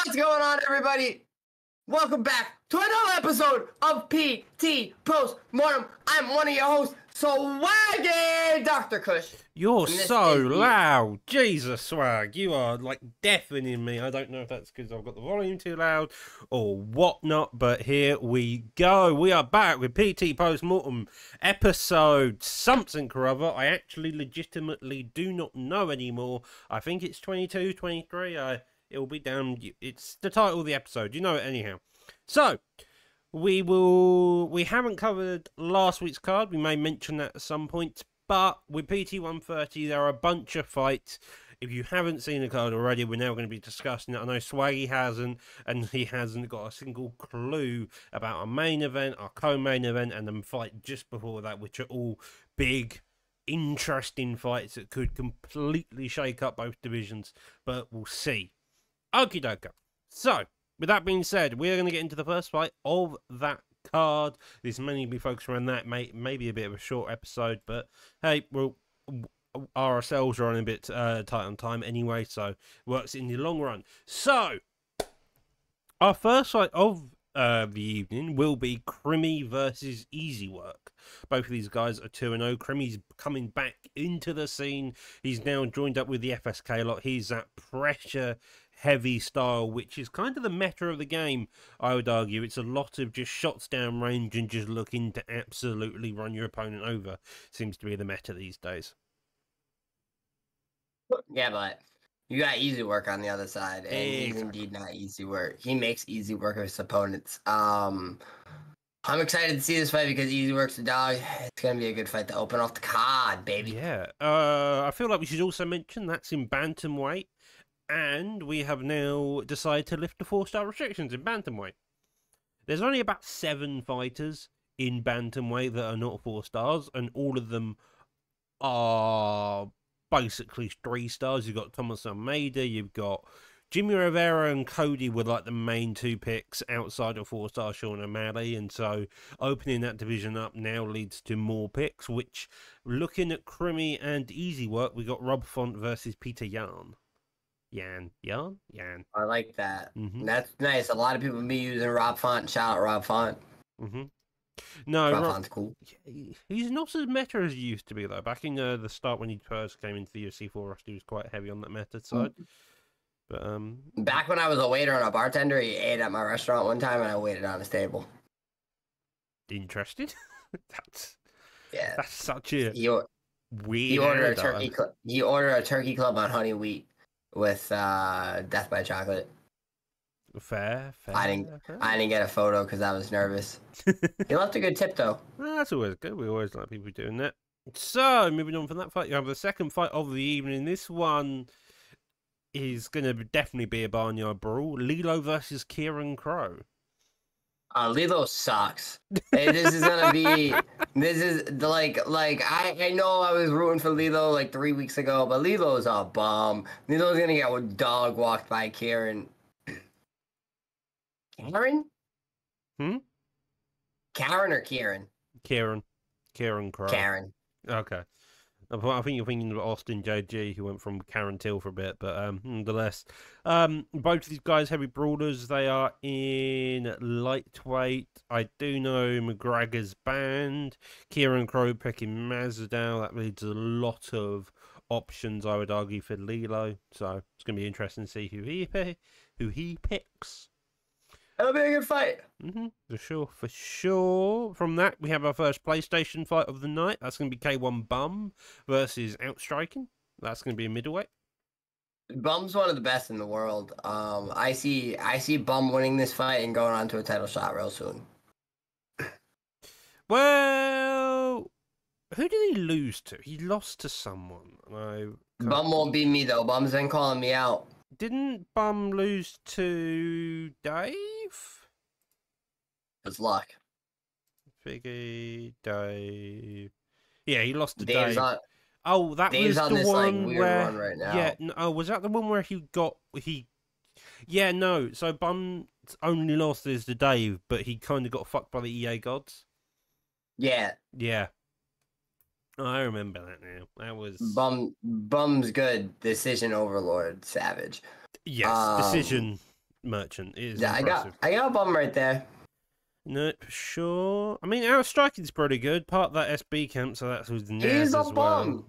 What's going on, everybody? Welcome back to another episode of PT Post Mortem. I'm one of your hosts, Swaggy, Dr. Kush. You're so loud. Jesus, Swag. You are like deafening me. I don't know if that's because I've got the volume too loud or whatnot, but here we go. We are back with PT Post Mortem episode something or other. I actually legitimately do not know anymore. I think it's 22, 23. It'll be down. It's the title of the episode. You know it anyhow. So, we haven't covered last week's card. We may mention that at some point. But with PT 130, there are a bunch of fights. If you haven't seen the card already, we're now going to be discussing it. I know Swaggy hasn't, and he hasn't got a single clue about our main event, our co-main event, and the fight just before that, which are all big, interesting fights that could completely shake up both divisions. But we'll see. Okie dokie. So, with that being said, we're going to get into the first fight of that card. This may be focused around that, maybe a bit of a short episode, but hey, ourselves are on a bit tight on time anyway, so works in the long run. So, our first fight of the evening will be Crimmy versus Easy Work. Both of these guys are 2-0. Crimmy's coming back into the scene. He's now joined up with the FSK lot. He's that pressure heavy style, which is kind of the meta of the game, I would argue. It's a lot of just shots down range and just looking to absolutely run your opponent over. Seems to be the meta these days. Yeah, but you got Easy Work on the other side, and he's indeed not easy work. He makes easy work of his opponents. I'm excited to see this fight because Easy Work's a dog. It's going to be a good fight to open off the card, baby. Yeah. I feel like we should also mention that's in bantamweight. And we have now decided to lift the 4-star restrictions in bantamweight. There's only about 7 fighters in bantamweight that are not 4 stars, and all of them are basically 3 stars. You've got Thomas Almeida, you've got Jimmy Rivera and Cody were like the main 2 picks outside of 4-star Sean O'Malley, and so opening that division up now leads to more picks, which, looking at Crimmy and Easy Work, we got Rob Font versus Peter Yan. Yan. I like that. That's nice. A lot of people be using Rob Font. Shout out Rob Font. No, Rob Font's cool. He's not as meta as he used to be, though. Back in the start when he first came into the UFC 4 roster, he was quite heavy on that meta side. But back when I was a waiter and a bartender, he ate at my restaurant one time, and I waited on his table. Interested? That's such a weird. He ordered a turkey. He ordered a turkey club on honey wheat with Death by Chocolate. Fair. I didn't get a photo because I was nervous. He left a good tip though. That's always good. We always like people doing that. So moving on from that fight, you have the second fight of the evening. This one is going to definitely be a barnyard brawl. Lilo versus Kieran Crow. Lilo sucks. This is gonna be. This is like I know I was rooting for Lilo like 3 weeks ago, but Lilo's a bum. Lilo's gonna get dog walked by Karen. Karen? Karen or Kieran? Kieran Crow. Karen. Okay. I think you're thinking of Austin JG, who went from Karen Till for a bit, but nonetheless. Both of these guys, heavy brawlers, they are in lightweight. I do know McGregor's banned. Kieran Crow picking Masvidal. That leaves a lot of options, I would argue, for Lilo. So it's going to be interesting to see who he picks. That'll be a good fight. For sure. From that, we have our first PlayStation fight of the night. That's going to be K1 Bum versus Outstriking. That's going to be a middleweight. Bum's one of the best in the world. I see Bum winning this fight and going on to a title shot real soon. Well, who did he lose to? He lost to someone. Bum won't beat me, though. Bum's been calling me out. Didn't Bum lose to Dave? It's luck. Figgy, Dave. Yeah, he lost to Dave's Dave. That Dave's was on the this, one weird where. Run right now. Yeah, was that the one where Yeah, no. So Bum's only lost is to Dave, but he kind of got fucked by the EA gods. Yeah. Yeah. I remember that now. That was Bum's good. Decision overlord, savage. Yes, decision Merchant. It is Yeah, impressive. I got a bum right there. No, for sure. I mean, our striking's pretty good. Part of that SB camp, so that's with He's Naz a as well. bum,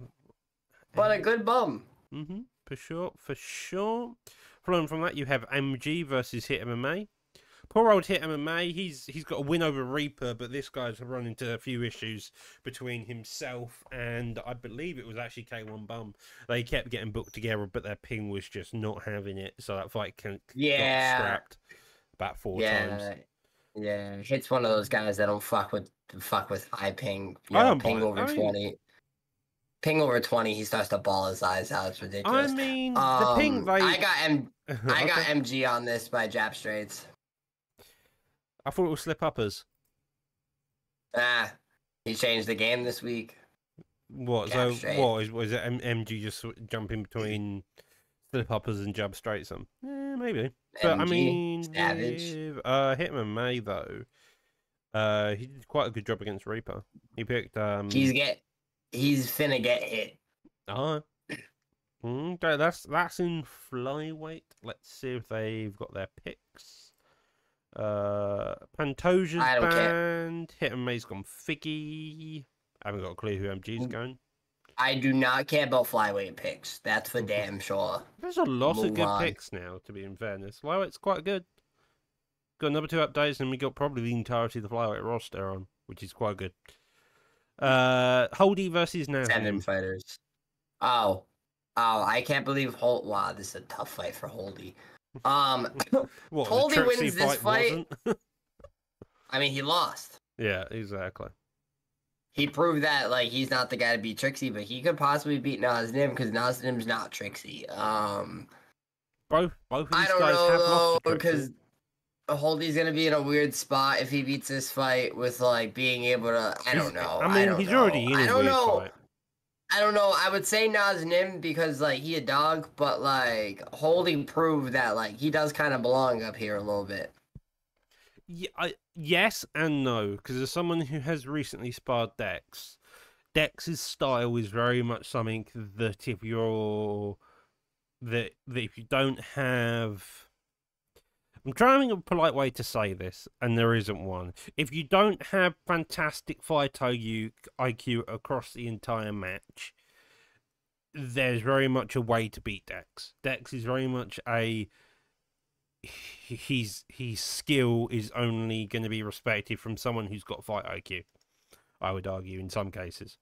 but a good bum. For sure, for sure. Following from that, you have MG versus Hit MMA. Poor old Hit MMA. He's got a win over Reaper, but this guy's run into a few issues between himself and I believe it was actually K1 Bum. They kept getting booked together, but their ping was just not having it, so that fight got scrapped about 4 times. Yeah, Hit's one of those guys that don't fuck with high ping. I don't Ping mind. over 20. Ping over 20, he starts to ball his eyes out. It's ridiculous. I mean, the ping they... I got Okay. MG on this by jab straights. I thought it was slip uppers. He changed the game this week. What? Jab So straight. what is it? MG just jumping between slip uppers and jab straights? Maybe. But MG, I mean, savage. with Hitman May though, he did quite a good job against Reaper. He picked He's finna get hit. Okay, that's in flyweight. Let's see if they've got their picks. Pantoja's I don't banned. Hitman May's gone Figgy. I haven't got a clue who MG's going. I do not care about flyweight picks. That's for damn sure. There's a lot of Move good on. picks now, to be in fairness. Flyweight's quite good. Got another 2 updates, and we got probably the entirety of the flyweight roster on, which is quite good. Holdy versus 7 Nazim. fighters. Oh, I can't believe Wow, this is a tough fight for Holdy. What, Holdy the Trixie wins this fight. wasn't? I mean, he lost. Yeah, exactly. He proved that like he's not the guy to beat Trixie, but he could possibly beat Nazim because Nazim's not Trixie. Both of these I don't guys have know lost though to Trixie. because Holdy's gonna be in a weird spot if he beats this fight with like being able to. I don't know. I mean, don't he's know. already in I a don't weird know. fight. I don't know. I would say Nazim because like he a dog, but like Holdy proved that like he does kind of belong up here a little bit. Yeah, yes and no, because as someone who has recently sparred Dex's style is very much something that if you don't have, I'm trying to think of a polite way to say this, and there isn't one. If you don't have fantastic fight IQ across the entire match, there's very much a way to beat Dex. Dex is very much his skill is only going to be respected from someone who's got fight IQ, I would argue, in some cases.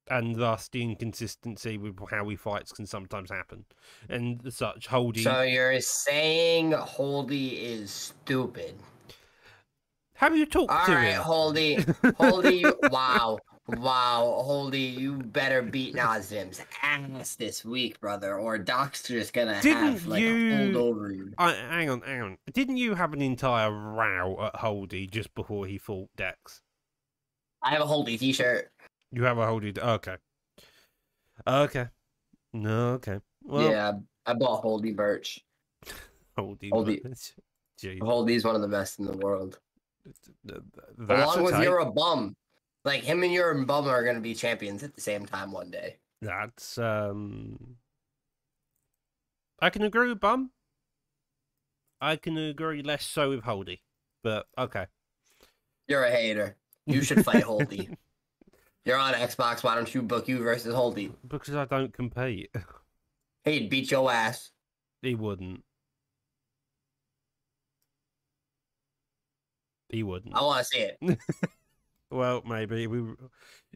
And thus, the inconsistency with how he fights can sometimes happen. And such, Holdy... So you're saying Holdy is stupid? Have you talked to Alright, him? Holdy, wow, Holdy, you better beat Nazim's ass this week, brother, or Doc's just gonna have like a hold over you. Hang on. Didn't you have an entire row at Holdy just before he fought Dex? I have a Holdy t-shirt. You have a Holdy... Okay. No, okay. Well, yeah, I bought Holdy merch. Holdy. Holdy's one of the best in the world. Along with You're a Bum. Like, him and You're a Bum are going to be champions at the same time one day. That's, I can agree with Bum. I can agree less so with Holdy. But, okay. You're a hater. You should fight Holdy. You're on Xbox. Why don't you book you versus Holdy? Because I don't compete. He'd beat your ass. He wouldn't. He wouldn't. I want to see it. Well, maybe.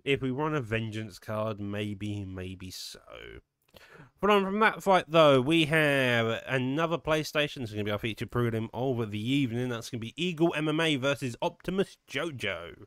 If we run a vengeance card, maybe so. But on from that fight, though, we have another PlayStation. It's going to be our featured prelim of the evening. That's going to be Eagle MMA versus Optimus Jojo.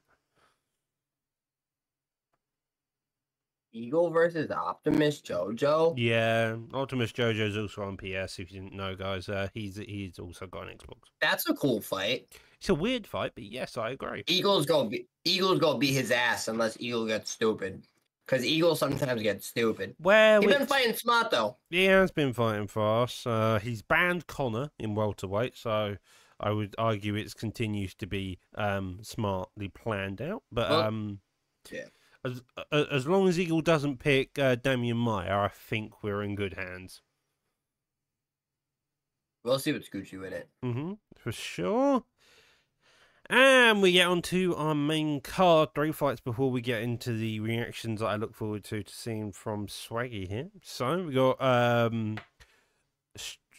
Eagle versus Optimus Jojo? Yeah, Optimus Jojo's also on PS, if you didn't know, guys. He's also got an Xbox. That's a cool fight. It's a weird fight, but yes, I agree. Eagle's gonna beat his ass unless Eagle gets stupid. Because Eagle sometimes gets stupid. Well, he's been fighting smart, though. He has been fighting fast. He's banned Connor in welterweight, so I would argue it continues to be smartly planned out. But yeah. As long as Eagle doesn't pick Damian Meyer, I think we're in good hands. We'll see what's Gucci with it. For sure. And we get on to our main card, 3 fights before we get into the reactions that I look forward to seeing from Swaggy here. So we got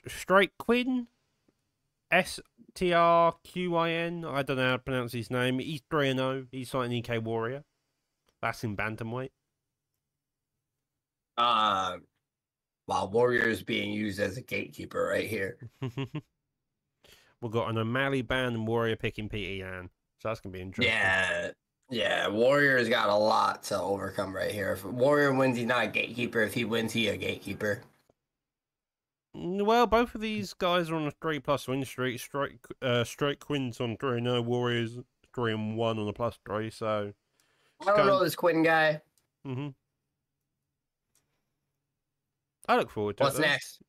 Straight Quinn, STRQIN. I don't know how to pronounce his name. He's 3-0. He's fighting EK Warrior. That's in bantamweight. While Warrior's being used as a gatekeeper right here. We've got an O'Malley band and Warrior picking Peter Yan. So that's going to be interesting. Yeah. Warrior's got a lot to overcome right here. If Warrior wins, he's not a gatekeeper. If he wins, he's a gatekeeper. Well, both of these guys are on a 3+ win streak. Straight Quinn's on 3-0. Warriors 3-1 on a +3. So I don't know this Quinn guy. I look forward to it. What's next?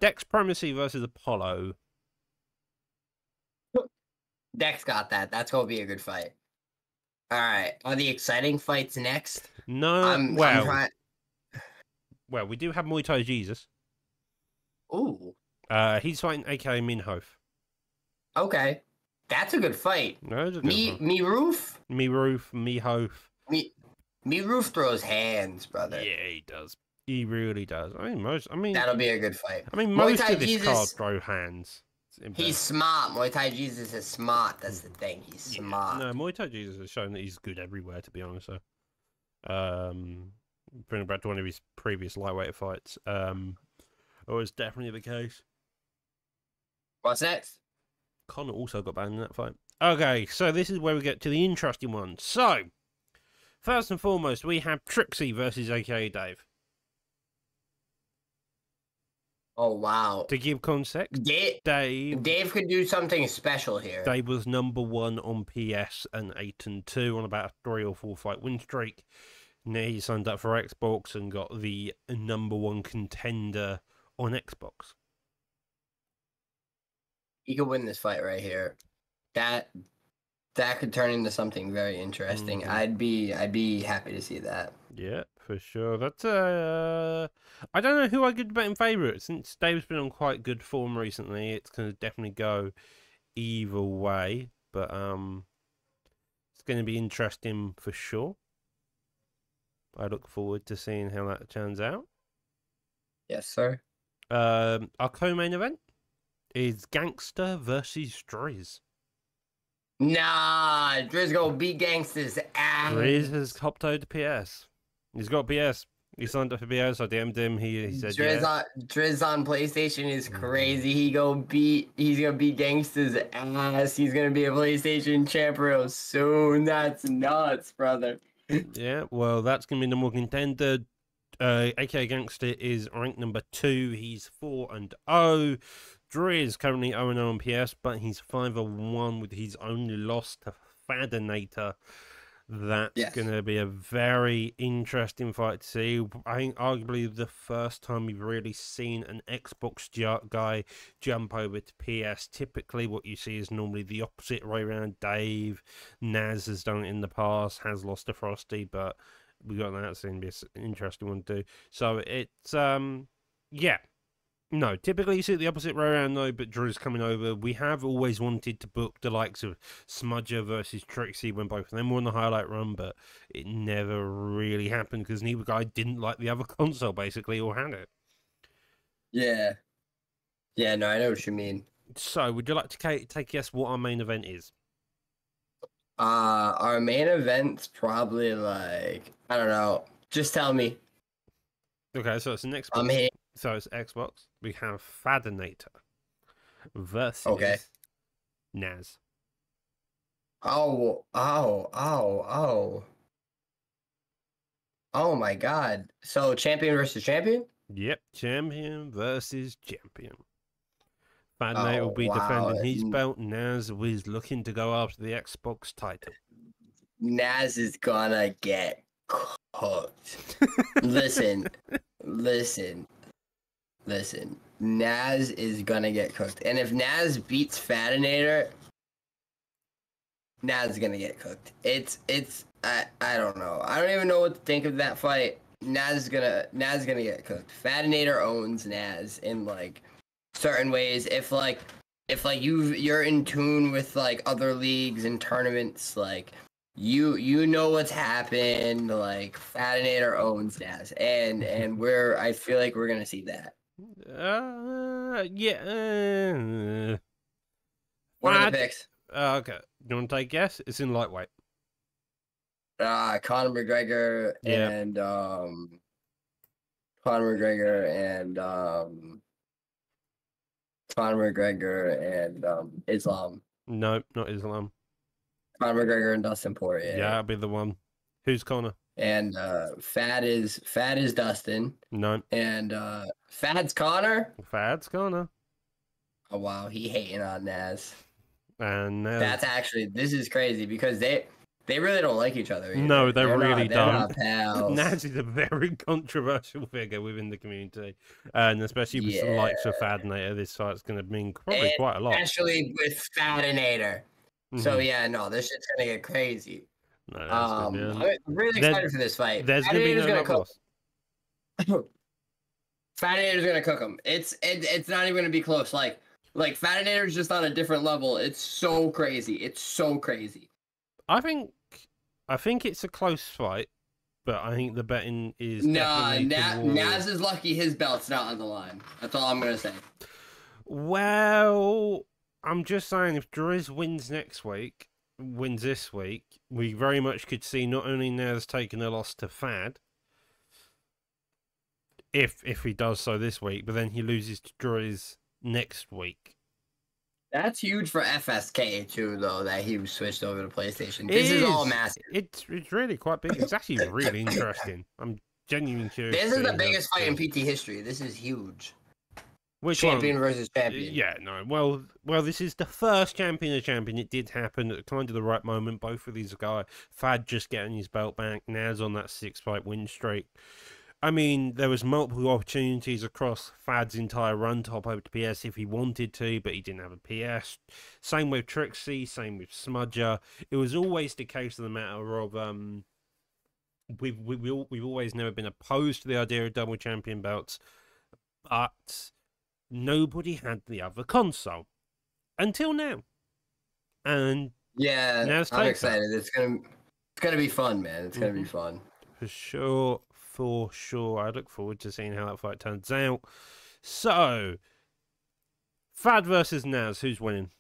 Dex Primacy versus Apollo. Dex got that. That's going to be a good fight. All right. Are the exciting fights next? No. Well, we do have Muay Thai Jesus. Ooh. He's fighting AK Minhof. Okay. That's a good fight. No, Me Roof? Mihof. Me Roof throws hands, brother. Yeah, he does. He really does. I mean, that'll be a good fight. I mean, most of this card throw hands. He's smart. Muay Thai Jesus is smart. That's the thing. He's smart. No, Muay Thai Jesus has shown that he's good everywhere, to be honest. So, bring it back to one of his previous lightweight fights. It was definitely the case. What's next? Connor also got banned in that fight. Okay, so this is where we get to the interesting one. So, first and foremost, we have Trixie versus AKA Dave. Oh, wow. To give context, Dave could do something special here. Dave was #1 on PS and 8-2 on about a 3 or 4 fight win streak. Now he signed up for Xbox and got the #1 contender on Xbox. He could win this fight right here. That could turn into something very interesting. I'd be happy to see that. Yeah, for sure. That's I don't know who I could bet in favourite. Since Dave's been on quite good form recently, it's gonna definitely go either way. But it's gonna be interesting for sure. I look forward to seeing how that turns out. Yes, sir. Our co-main event is Gangster versus Driz. Nah, Driz gonna beat Gangster's ass. Driz has hopped over to PS. He's got PS. He signed up for PS. I DM'd him. He said Driz on PlayStation is crazy. He's gonna beat Gangster's ass. He's gonna be a PlayStation champ real soon. That's nuts, brother. Yeah, well, that's gonna be the more contender. AKA Gangster is ranked #2. He's 4-0. Driz currently 0-0 on PS, but he's 5-1 with his only loss to Fadinator. That's going to be a very interesting fight to see. I think arguably the first time we've really seen an Xbox guy jump over to PS. Typically what you see is normally the opposite way around. Dave, Naz has done it in the past, has lost to Frosty, but we got that. It's going to be an interesting one to do. So it's, yeah. No, typically you see it the opposite way around, though, but Drew's coming over. We have always wanted to book the likes of Smudger versus Trixie when both of them were on the highlight run, but it never really happened because neither guy didn't like the other console, basically, or had it. Yeah. Yeah, no, I know what you mean. So, would you like to take a guess what our main event is? Our main event's probably like, I don't know. Just tell me. Okay, so it's an Xbox. I'm here. So it's Xbox. We have Fadinator versus Naz. Oh my God. So champion versus champion? Yep, champion versus champion. Fadinator will be defending his belt. Naz is looking to go after the Xbox title. Naz is gonna get cooked. Listen. Naz is gonna get cooked. And if Naz beats Fadinator, Naz is gonna get cooked. I don't know. I don't even know what to think of that fight. Naz is gonna get cooked. Fadinator owns Naz in like certain ways. If you're in tune with like other leagues and tournaments, like you know what's happened. Like Fatinator owns Naz, and I feel like we're gonna see that. Yeah. What are the picks? Okay. You want to take a guess? It's in lightweight. Conor McGregor Yeah. and Conor McGregor and Islam. No, not Islam. Conor McGregor and Dustin Poirier. Yeah, I'll be the one. Who's Connor? And Fat is Dustin. No. And Fat's Connor. Fad's Connor. Oh wow, he hating on Naz. And That's actually, this is crazy because they really don't like each other either. No, they really they're don't. not pals. Naz is a very controversial figure within the community, and especially with the likes of Fadinator, this fight's going to mean probably quite a lot. Especially with Fadinator. So yeah, no, this shit's gonna get crazy. No, I'm really excited for this fight. There's gonna be no loss. Fadinator's gonna cook him. It's not even gonna be close. Like Fadinator's just on a different level. It's so crazy. It's so crazy. I think it's a close fight, but I think the betting is Naz is lucky his belt's not on the line. That's all I'm gonna say. Well, I'm just saying, if Driz wins this week, we very much could see not only Naz taking a loss to Fad, if he does so this week, but then he loses to Driz next week. That's huge for FSK too, though, that he switched over to PlayStation. This is all massive. It's really quite big. It's actually really interesting. I'm genuinely curious. This is the biggest fight in PT history. This is huge. Which champion versus champion? Yeah, no. Well, this is the first champion of champion. It did happen at kind of the right moment. Both of these guys, Fad just getting his belt back, Naz on that 6-fight win streak. I mean, there was multiple opportunities across Fad's entire run to hop over to PS if he wanted to, but he didn't have a PS. Same with Trixie, same with Smudger. It was always the case of the matter of we've always never been opposed to the idea of double champion belts, but nobody had the other console until now. And yeah, I'm excited. It's gonna be fun, man. It's gonna be fun for sure. For sure, I look forward to seeing how that fight turns out. So, Fad versus Naz, who's winning?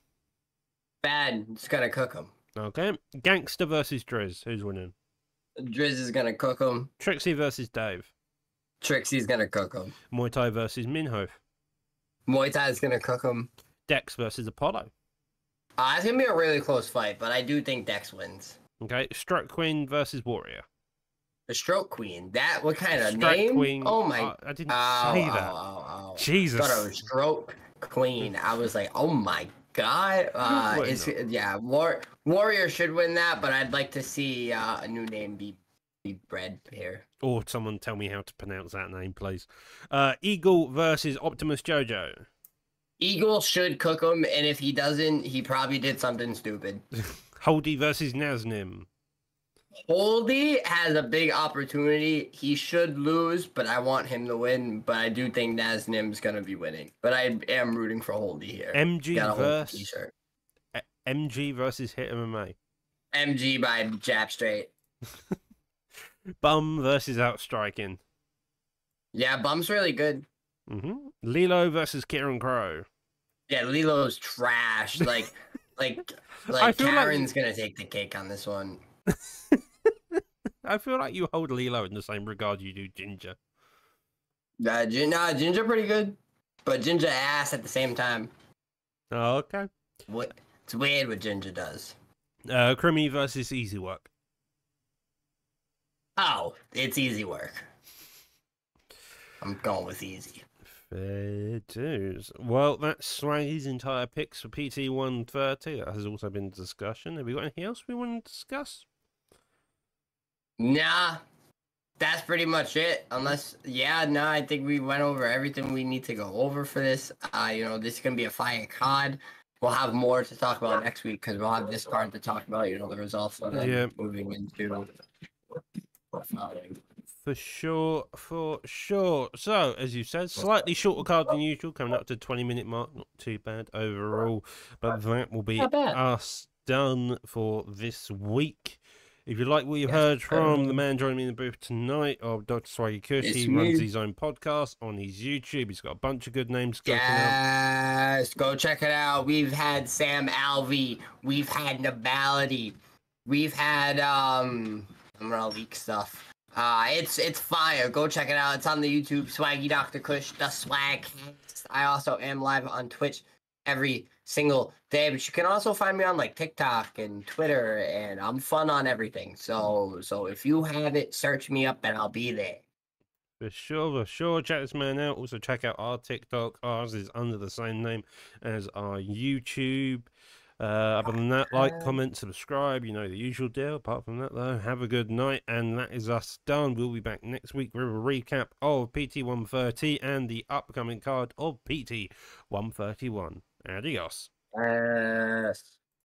Fad's gonna cook him. Okay. Gangster versus Driz, who's winning? Driz is gonna cook him. Trixie versus Dave. Trixie's gonna cook him. Muay Thai versus Minho. Muay Thai's gonna cook him. Dex versus Apollo. It's gonna be a really close fight, but I do think Dex wins. Okay. Stroke Queen versus Warrior. The Stroke Queen. That what kind of Stroke name? Queen. Oh my! I didn't say that. Jesus. Got a Stroke Queen. I was like, oh my god. Warrior should win that, but I'd like to see a new name be bred here. Or someone tell me how to pronounce that name, please. Eagle versus Optimus Jojo. Eagle should cook him, and if he doesn't, he probably did something stupid. Holdy versus Naznim. Holdy has a big opportunity. He should lose, but I want him to win. But I do think Naznim's gonna be winning. But I am rooting for Holdy here. MG versus Hit MMA. MG by Jab Straight. Bum versus Outstriking. Yeah, Bum's really good. Lilo versus Kieran Crow. Yeah, Lilo's trash. Like Karen's gonna take the cake on this one. I feel like you hold Lilo in the same regard you do Ginger. Ginger pretty good, but Ginger ass at the same time. Oh, okay. It's weird what Ginger does. Crimmy versus Easy Work. Oh, it's easy work. I'm going with easy. Fair dues. Well, that's Swaggy's entire picks for PT 130. That has also been discussion. Have we got anything else we want to discuss? Nah, that's pretty much it. I think we went over everything we need to go over for this. This is gonna be a fire card. We'll have more to talk about next week because we'll have this card to talk about. The results of moving into. For sure, for sure. So, as you said, slightly shorter card than usual, coming up to 20-minute mark. Not too bad overall, but that will be Not bad. us done for this week. If you like what you Yes, heard from the man joining me in the booth tonight, of Dr. Swaggy Kush, it's he me. runs his own podcast on his YouTube. He's got a bunch of good names scoping out. Yes, go check it out. We've had Sam Alvey. We've had Nabality. We've had I'm gonna leak stuff. It's fire. Go check it out. It's on the YouTube. Swaggy Dr. Kush, the Swag. I also am live on Twitch every single day, but you can also find me on like TikTok and Twitter, and I'm fun on everything. So if you have it, search me up and I'll be there. For sure. Check this man out. Also check out our TikTok. Ours is under the same name as our YouTube. Other than that, like, comment, subscribe, you know the usual deal. Apart from that, though, have a good night, and that is us done. We'll be back next week with a recap of PT 130 and the upcoming card of PT 131. Adios. Yes.